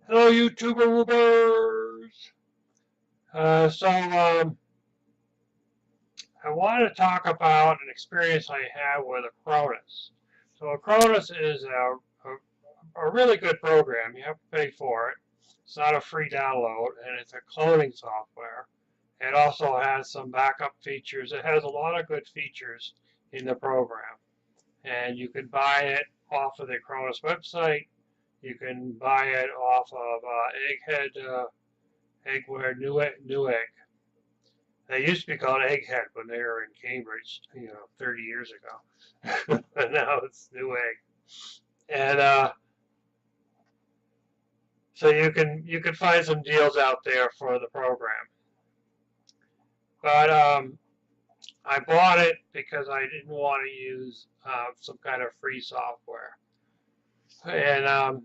Hello, YouTuber Woobers. I want to talk about an experience I had with Acronis. So Acronis is a really good program. You have to pay for it. It's not a free download, and it's a cloning software. It also has some backup features. It has a lot of good features in the program, and you can buy it off of the Acronis website. You can buy it off of Eggware, Newegg. They used to be called Egghead when they were in Cambridge, 30 years ago. But now it's Newegg. And so you can find some deals out there for the program. But I bought it because I didn't want to use some kind of free software. And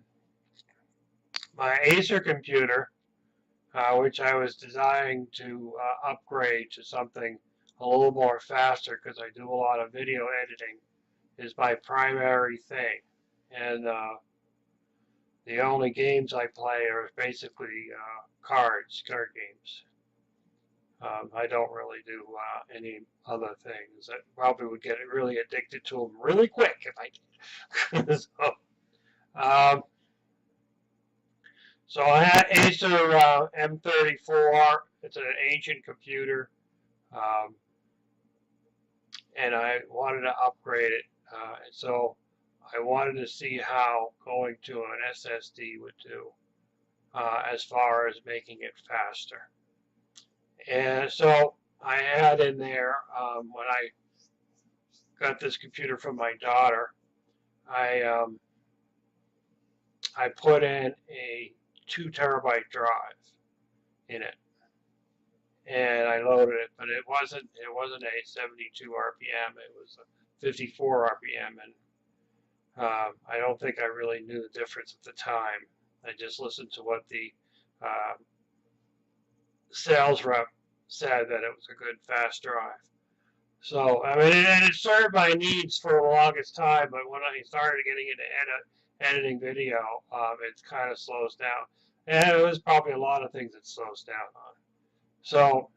my Acer computer, which I was designing to upgrade to something a little more faster because I do a lot of video editing, is my primary thing. And the only games I play are basically card games. I don't really do any other things. I probably would get really addicted to them really quick if I did. um, so I had Acer M34. It's an ancient computer, um, and I wanted to upgrade it. And so I wanted to see how going to an SSD would do as far as making it faster. And so I had in there, when I got this computer from my daughter, I I put in a 2 terabyte drive in it, and I loaded it, but it wasn't a 72 RPM. It was a 54 RPM, and I don't think I really knew the difference at the time. I just listened to what the uh, sales rep said, that it was a good fast drive. So, I mean, and it served my needs for the longest time, but when I started getting into editing video, it kind of slows down. And it was probably a lot of things it slows down on. So,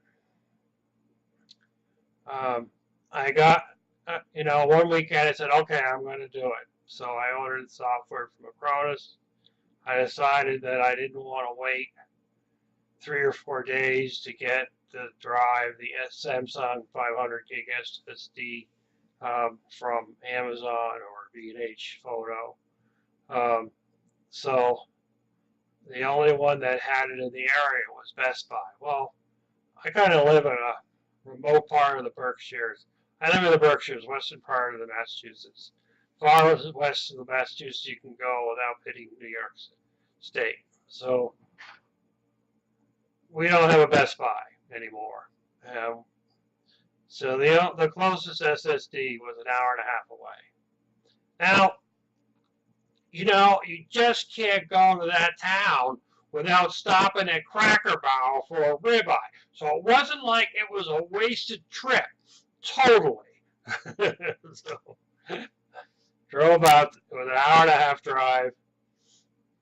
um, I got, one weekend I said, okay, I'm going to do it. So I ordered the software from Acronis. I decided that I didn't want to wait 3 or 4 days to get the drive, the Samsung 500 gig SSD from Amazon or B&H Photo. Um, so the only one that had it in the area was Best Buy. Well, I kind of live in a remote part of the Berkshires. I live in the Berkshires, western part of the Massachusetts. Far west of the Massachusetts you can go without hitting New York State. So we don't have a Best Buy anymore. So the closest SSD was an hour and a half away. Now, you just can't go to that town without stopping at Cracker Barrel for a ribeye. So it wasn't like it was a wasted trip. Totally. So drove out with an hour and a half drive,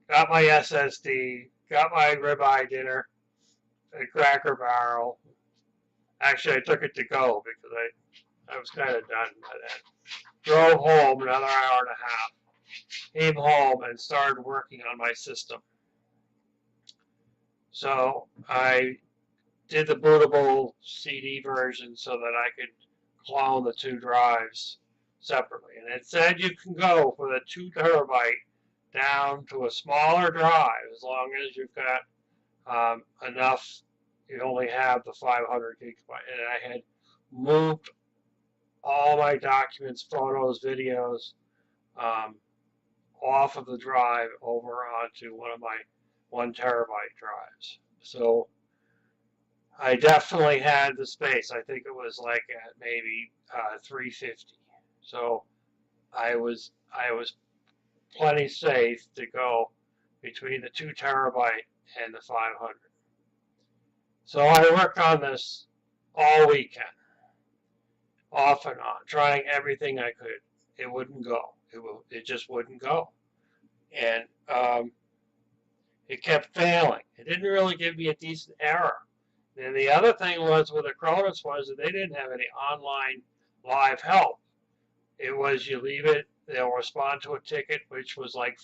got my SSD, got my ribeye dinner at Cracker Barrel. Actually, I took it to go because I was kind of done by then. Drove home another hour and a half. Came home and started working on my system. So I did the bootable CD version so that I could clone the 2 drives separately. And it said you can go for the 2 terabyte down to a smaller drive as long as you've got enough. You only have the 500 gigabyte. And I had moved all my documents, photos, videos, off of the drive over onto one of my 1 terabyte drives. So I definitely had the space. I think it was like at maybe 350. So I was plenty safe to go between the 2 terabyte and the 500. So I worked on this all weekend, off and on, trying everything I could. It wouldn't go. It just wouldn't go. And it kept failing. It didn't really give me a decent error. And the other thing was with Acronis was that they didn't have any online live help. It was you leave it, they'll respond to a ticket, which was like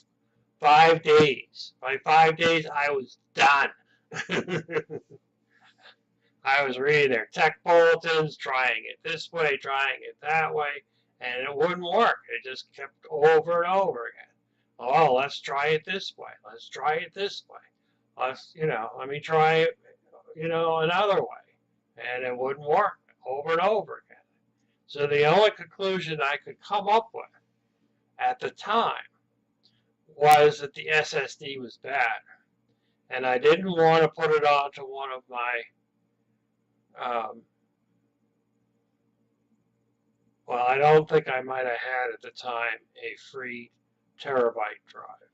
5 days. By 5 days, I was done. I was reading their tech bulletins, trying it this way, trying it that way, and it wouldn't work. It just kept over and over again. Oh, let's try it this way. Let's try it this way. Let me try it, another way. And it wouldn't work over and over again. So the only conclusion I could come up with at the time was that the SSD was bad. And I didn't want to put it onto one of my well, I don't think I might have had at the time a free terabyte drive,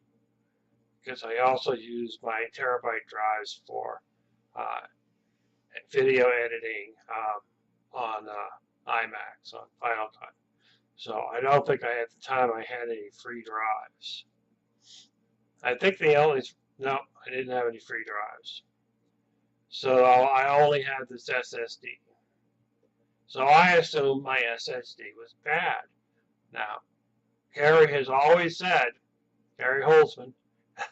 because I also used my terabyte drives for video editing on iMacs, on Final Cut. So I don't think at the time I had any free drives. I think no, I didn't have any free drives. So I only had this SSD. So I assumed my SSD was bad. Now, Gary has always said, Gary Holzman,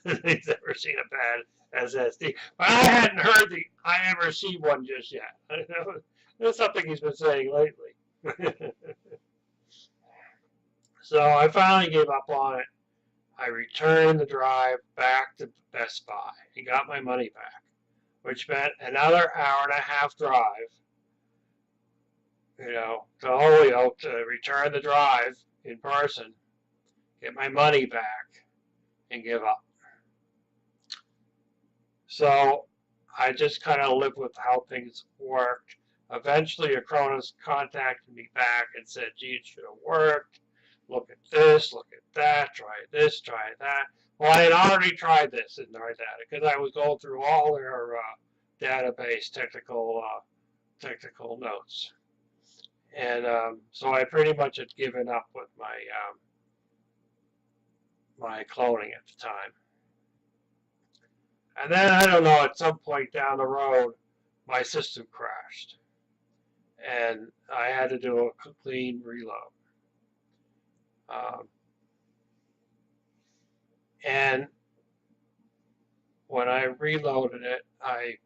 he's never seen a bad SSD. But I hadn't heard I ever see one just yet. That's something he's been saying lately. So I finally gave up on it. I returned the drive back to Best Buy and got my money back, which meant another hour-and-a-half drive, to Holyoke to return the drive in person, get my money back, and give up. So I just kind of lived with how things worked. Eventually, Acronis contacted me back and said, gee, it should have worked. Look at this, look at that, try this, try that. Well, I had already tried this and tried that because I was going through all their database technical notes. And so I pretty much had given up with my cloning at the time. And then, I don't know, at some point down the road, my system crashed. And I had to do a clean reload. And when I reloaded it, I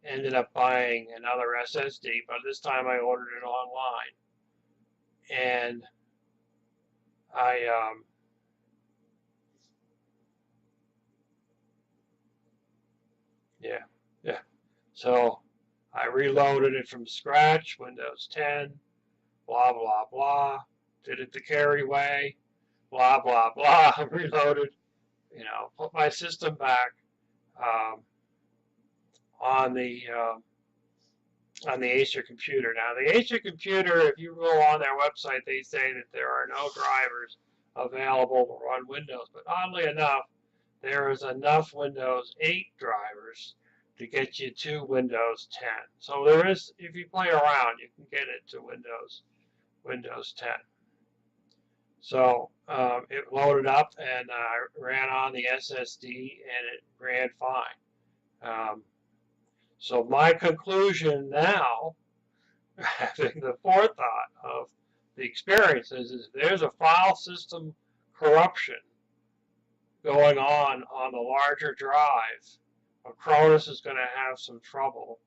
ended up buying another SSD, but this time I ordered it online. And so I reloaded it from scratch, Windows 10, blah, blah, blah, did it the Cary way, blah, blah, blah, reloaded, put my system back on the Acer computer. Now, the Acer computer, if you go on their website, they say that there are no drivers available to run Windows. But oddly enough, there is enough Windows 8 drivers to get you to Windows 10. So there is, if you play around, you can get it to Windows 10. So it loaded up and ran on the SSD, and it ran fine. So my conclusion now, having the forethought of the experiences, is there's a file system corruption going on the larger drive. Acronis is going to have some trouble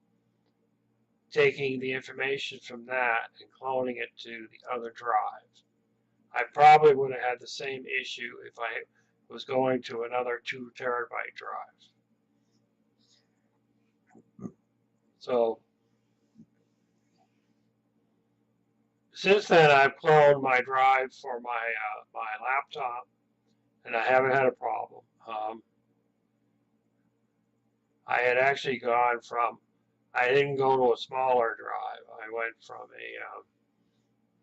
taking the information from that and cloning it to the other drive. I probably would have had the same issue if I was going to another 2 terabyte drive. So since then, I've cloned my drive for my laptop, and I haven't had a problem. I had actually gone from, I didn't go to a smaller drive. I went from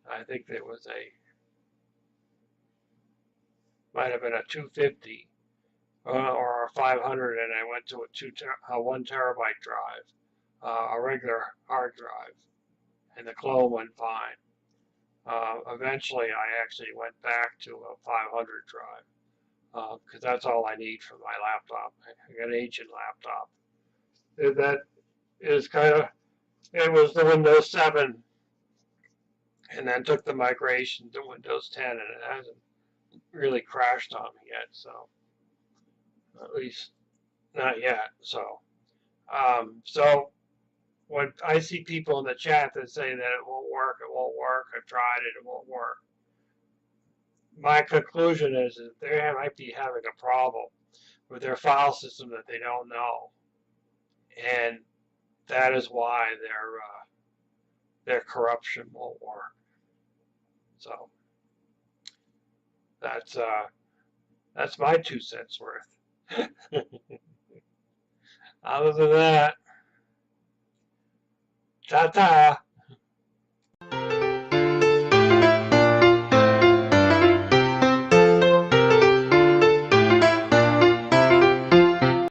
I think it was might have been a 250 or a 500, and I went to a 1 terabyte drive, a regular hard drive, and the clone went fine. Eventually, I actually went back to a 500 drive. because that's all I need for my laptop. I got an ancient laptop. That is kind of, it was the Windows 7 and then took the migration to Windows 10 and it hasn't really crashed on me yet, so at least not yet. So when I see people in the chat that say that it won't work, I've tried it, it won't work. My conclusion is that they might be having a problem with their file system that they don't know, and that is why their corruption won't work. So that's my 2 cents worth. Other than that, ta-ta.